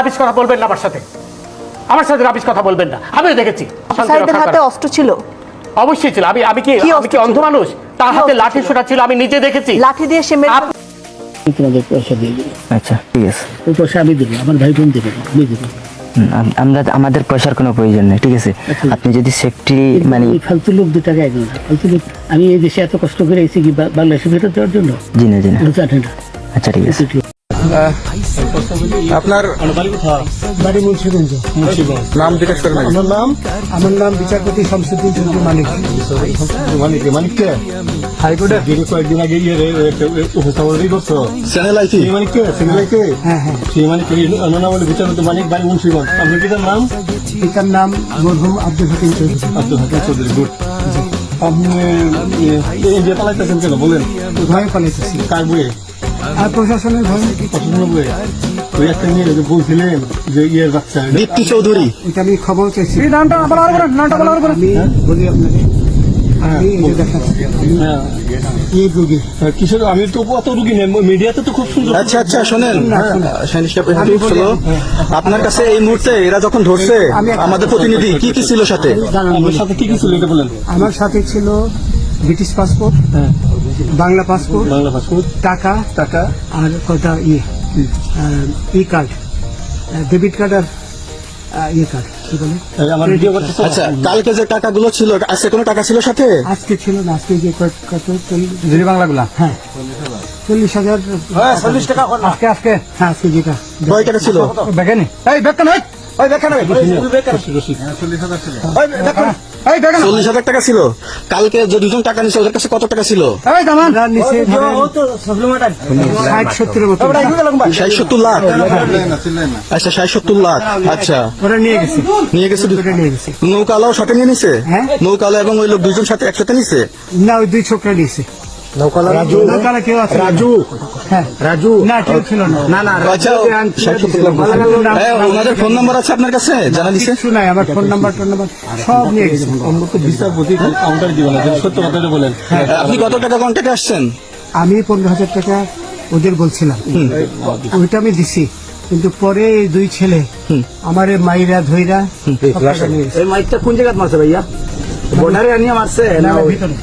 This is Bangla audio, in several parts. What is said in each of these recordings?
রাবিশ কথা বলবেন না আমার সাথে রাবিশ কথা বলবেন না। আমিও দেখেছি অফিসারদের হাতে অস্ত্র ছিল। অবশ্যই ছিল। আমি কি অন্ধ মানুষ? তার হাতে লাঠি সোটা ছিল, আমি নিজে দেখেছি। লাঠি দিয়ে সে তোমাদের পয়সা দিয়ে দেবো। আচ্ছা ঠিক আছে, ওই পয়সা আমি দেবো, আমার ভাই বোন দেবে, আমি দেবো। আমাদের পয়সার কোনো প্রয়োজন নেই, ঠিক আছে? আপনি যদি সেফটি মানে ফালতু লোক 2 টাকা একজন ফালতু লোক। আমি এই দেশে এত কষ্ট করে এসেছি কি বাংলাদেশে ফেরত দেওয়ার জন্য? জি না জানে না। আচ্ছা ঠিক আছে। আপনার বাড়ি মুন্সিগঞ্জ। নাম জিজ্ঞেস করেন। আমার নাম বিচারপতি শামসুদ্দিন চৌধুরী মানিক। মানিককে হাইকোর্টে কয়েকদিন আগে উপস্থাপন করছো চ্যানেল আইছি মানিককে হ্যাঁ। সেই মানিককে নাম বলে বিচারপতি মানিক বাড়ি মুন্সিগঞ্জ। আপনার পিতার নাম? পিতার নাম মরহুম আব্দুল হাকিম চৌধুরী। আব্দুল হাকিম চৌধুরী। গুড। আপনি এই যে পালাইতেছেন কেন বলেন? ভয়ে পালাইতেছি। কার বইয়ে? আর প্রশাসনের ভয়ে। পছন্দ বইয়ে ওই একটা নিয়ে বলছিলেন যে ইয়ের বাচ্চা দীপ্তি চৌধুরী। এটা আমি খবর চাইছি। নামটা আমি বলি আপনাকে। কিসের? আমি তো অত রুগী নেই, মিডিয়াতে তো খুব সুন্দর। আচ্ছা শোনেন, আপনার কাছে এই মুহূর্তে এরা যখন ধরছে আমাদের প্রতিনিধি কি কি ছিল সাথে? আমার সাথে কি কি ছিল এটা বলেন। আমার সাথে ছিল ব্রিটিশ পাসপোর্ট, বাংলা পাসপোর্ট, টাকা আর কটা ই কার্ড, ডেবিট কার্ড আর ইয়ে কার্ড কি বলে। আমার ভিডিও করতে। আচ্ছা, কালকে যে টাকাগুলো ছিল, আজকে কোনো টাকা ছিল সাথে? আজকে ছিল না, আজকে যে কত বাংলাগুলা। হ্যাঁ 40,000। 40 টাকা আজকে হ্যাঁ আজকে যেটা কয় টাকা ছিল? ব্যাগেনি এই ব্যাগটা নয়, ওই ব্যাগটা নয়, 40,000 টাকা ছিল। কালকে যে 2জন টাকা নিছে ওদের কাছে কত টাকা ছিল? এই দামান নিচে 60-70 মতো। 60-70 লাখ। আচ্ছা 60-70 লাখ। আচ্ছা ওরা নিয়ে গেছে নৌকালাও সাথে নিয়ে নিছে? হ্যাঁ। নৌকালা এবং ওই লোক 2জন সাথে একসাথে নিছে? না, ওই 2 ছোকরা নিয়েছে। নৌকালা কেউ আছে? রাজু না, কেউ ছিল না। আচ্ছা 60-70 লাখ। ওনাদের ফোন নাম্বার আছে আপনার কাছে? জানা দিছে? কিছু নাই, আমার ফোন নাম্বার সব নিয়ে গেছে। বিচারপতি কাউন্টার দিবেন, সত্য কথাটা বলেন। আপনি কত টাকা কন্ট্যাক্টে আসছেন? আমি 15,000 টাকা ওদের বলছিলাম, ওইটা আমি দিছি। কিন্তু পরে এই 2 ছেলে আমার মাইরা ধইরা এই মাইকটা কোন জায়গায় মারছে ভাইয়া? বর্ডারে আনিয়ে মারছে না ভিতরে,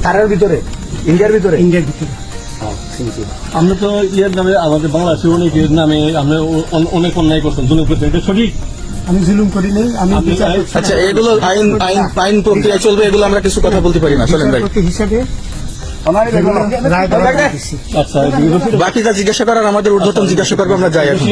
তারের ভিতরে, ইন্ডিয়ার ভিতরে? ইন্ডিয়ার ভিতরে। আমরা তো ইয়ের নামে আমাদের বাংলাদেশের অনেকের নামে আমরা অনেক অন্যায় করছেন, জুলুম করছেন, এটা সঠিক? আমি জুলুম করি নাই। আমি আচ্ছা এগুলো আইন প্রক্রিয়া চলবে, এগুলো আমরা কিছু কথা বলতে পারি না। চলেন ভাই, বিচারপতি হিসাবে আচ্ছা বাকি যা জিজ্ঞাসা করার আমাদের ঊর্ধ্বতন জিজ্ঞাসা করবো, আমরা যাই এখন।